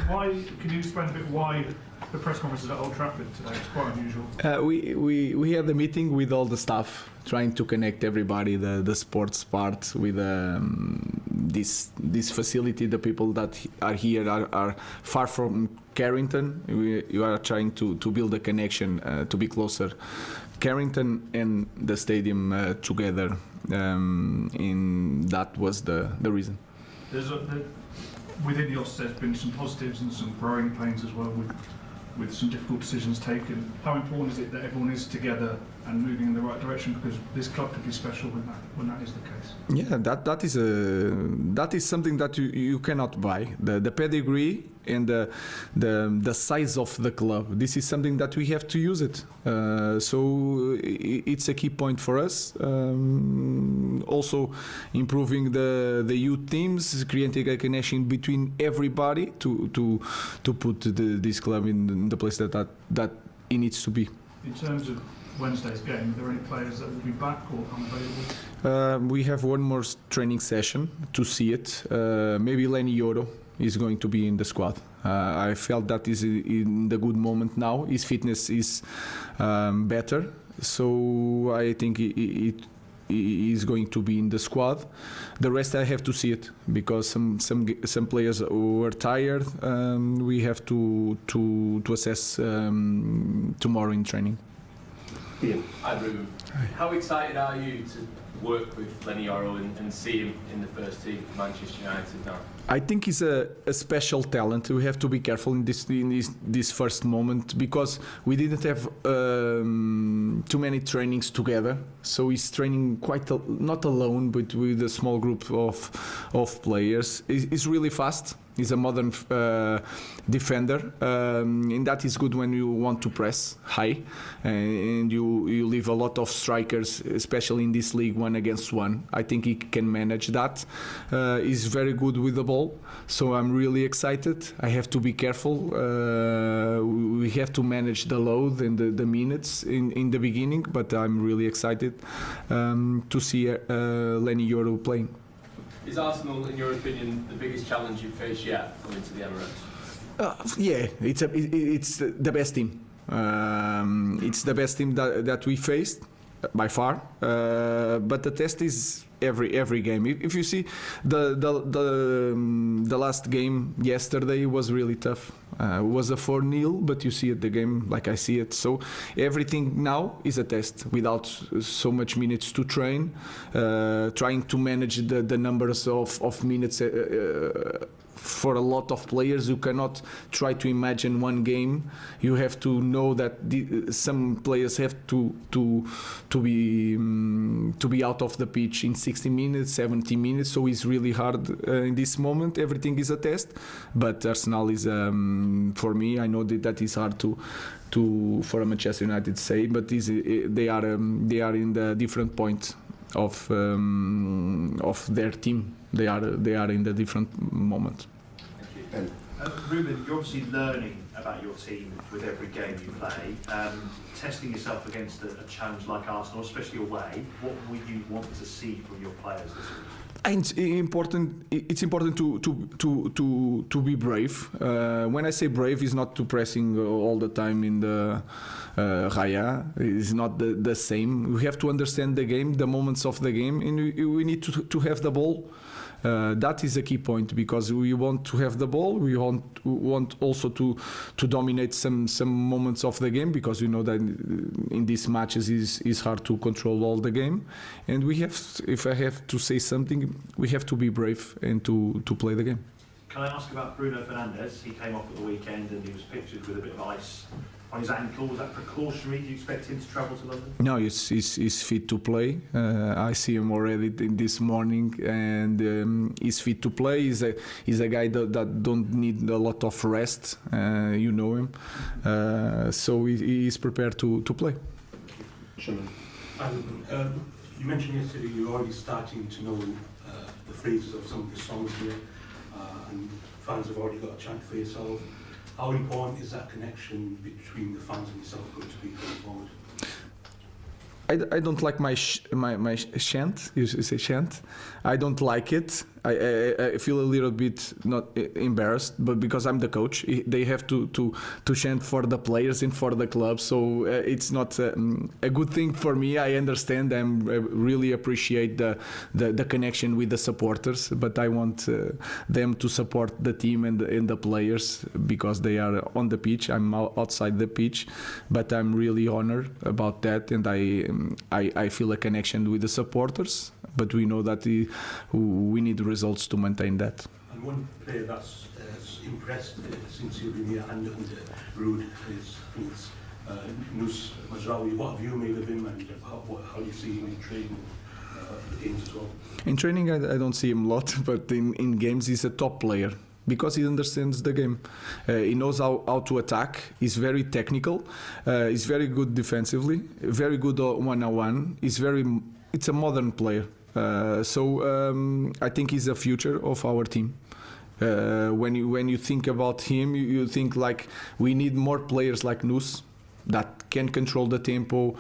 Why? Can you explain a bit why the press conference is at Old Trafford today? It's quite unusual. We had a meeting with all the staff, trying to connect everybody, the sports part with this facility. The people that are here are far from Carrington. We are trying to build a connection to be closer. Carrington and the stadium together. That was the reason. Within yours, there's been some positives and some growing pains as well, with some difficult decisions taken. How important is it that everyone is together and moving in the right direction? Because this club could be special when that is the case. Yeah, that is something that you cannot buy. The pedigree and the size of the club. This is something that we have to use it. So it's a key point for us. Also improving the youth teams, creating a connection between everybody to put this club in the place that it needs to be. In terms of Wednesday's game, are there any players that will be back or unavailable? We have one more training session to see it. Maybe Lenny Yoro is going to be in the squad. I felt that is in the good moment now. His fitness is better, so I think it is going to be in the squad. The rest I have to see it, because some players were tired. We have to assess tomorrow in training. Hi Ruben. How excited are you to work with Lenny Yoro and see him in the first team for Manchester United now? I think he's a special talent. We have to be careful in this first moment, because we didn't have too many trainings together. So he's training not alone, but with a small group of players. He's really fast. He's a modern defender, and that is good when you want to press high, and you leave a lot of strikers, especially in this league 1-against-1. I think he can manage that. He's very good with the ball, so I'm really excited. I have to be careful. We have to manage the load and the minutes in the beginning, but I'm really excited to see Lenny Yoro playing. Is Arsenal, in your opinion, the biggest challenge you've faced yet coming to the Emirates? Yeah, it's the best team. It's the best team that we faced by far. But the test is every game. If you see the last game yesterday was really tough. It was a 4-0, but you see it, the game like I see it. So everything now is a test, without so much minutes to train, trying to manage the numbers of minutes for a lot of players. You cannot try to imagine one game. You have to know that some players have to be out of the pitch in 60 minutes, 70 minutes. So it's really hard in this moment. Everything is a test, but Arsenal is for me. I know that is hard for a Manchester United to say, but they are in the different point of their team. They are in the different moment. Thank you. Ruben, you're obviously learning about your team with every game you play. Testing yourself against a challenge like Arsenal, especially away. What would you want to see from your players this week? It's important to be brave. When I say brave, it's not to pressing all the time in the Raya. It's not the same. We have to understand the game, the moments of the game, and we need to have the ball. That is a key point, because we want to have the ball. We want also to dominate some moments of the game, because you know that in these matches is hard to control all the game. And we have, if I have to say something, we have to be brave and to play the game. Can I ask about Bruno Fernandes? He came off at the weekend and he was pictured with a bit of ice on his ankle. Was that precautionary? Do you expect him to travel to London? No, he's fit to play. I see him already this morning, and he's fit to play. He's a guy that don't need a lot of rest. You know him, so he is prepared to play. And you mentioned yesterday you're already starting to know the phrases of some of the songs here, and fans have already got a chant for yourself. How important is that connection between the fans and yourself going to be going forward? I don't like my chant. You say chant. I don't like it. I feel a little bit not embarrassed, but because I'm the coach, they have to chant for the players and for the club. So it's not a good thing for me. I understand. I really appreciate the connection with the supporters, but I want them to support the team and the players because they are on the pitch. I'm outside the pitch, but I'm really honored about that, and I feel a connection with the supporters. But we know that we need results to maintain that. And one player that's impressed since you've been here and Ruud is Nus Mazraoui. What have you made of him, and how do you see him in training the games as well? In training, I don't see him a lot, but in games he's a top player because he understands the game. He knows how to attack. He's very technical. He's very good defensively. Very good one-on-one. It's a modern player. So I think he's the future of our team. When you think about him, you think like we need more players like Nus that can control the tempo,